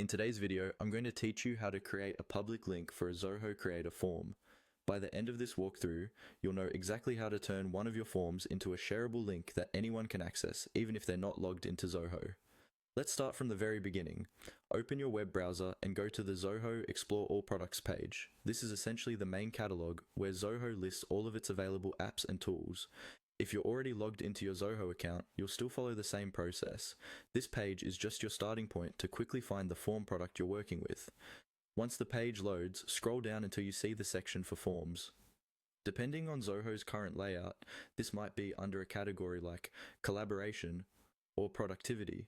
In today's video, I'm going to teach you how to create a public link for a Zoho Creator form. By the end of this walkthrough, you'll know exactly how to turn one of your forms into a shareable link that anyone can access, even if they're not logged into Zoho. Let's start from the very beginning. Open your web browser and go to the Zoho Explore All Products page. This is essentially the main catalog where Zoho lists all of its available apps and tools. If you're already logged into your Zoho account, you'll still follow the same process. This page is just your starting point to quickly find the form product you're working with. Once the page loads, scroll down until you see the section for forms. Depending on Zoho's current layout, this might be under a category like collaboration or productivity,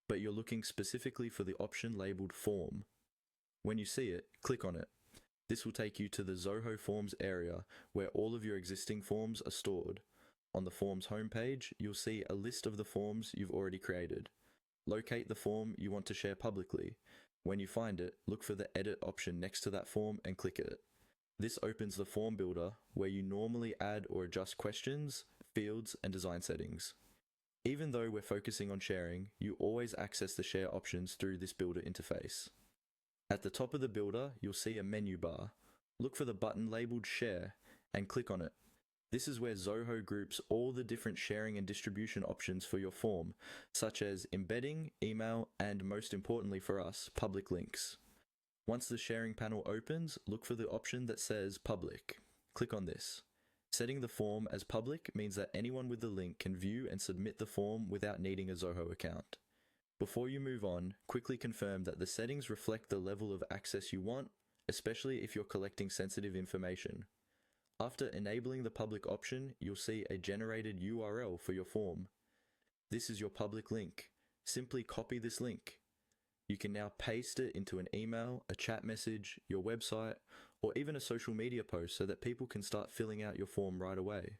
but you're looking specifically for the option labeled form. When you see it, click on it. This will take you to the Zoho Forms area where all of your existing forms are stored. On the Forms homepage, you'll see a list of the forms you've already created. Locate the form you want to share publicly. When you find it, look for the Edit option next to that form and click it. This opens the form builder where you normally add or adjust questions, fields, and design settings. Even though we're focusing on sharing, you always access the share options through this builder interface. At the top of the builder, you'll see a menu bar. Look for the button labeled Share and click on it. This is where Zoho groups all the different sharing and distribution options for your form, such as embedding, email, and most importantly for us, public links. Once the sharing panel opens, look for the option that says Public. Click on this. Setting the form as public means that anyone with the link can view and submit the form without needing a Zoho account. Before you move on, quickly confirm that the settings reflect the level of access you want, especially if you're collecting sensitive information. After enabling the public option, you'll see a generated URL for your form. This is your public link. Simply copy this link. You can now paste it into an email, a chat message, your website, or even a social media post so that people can start filling out your form right away.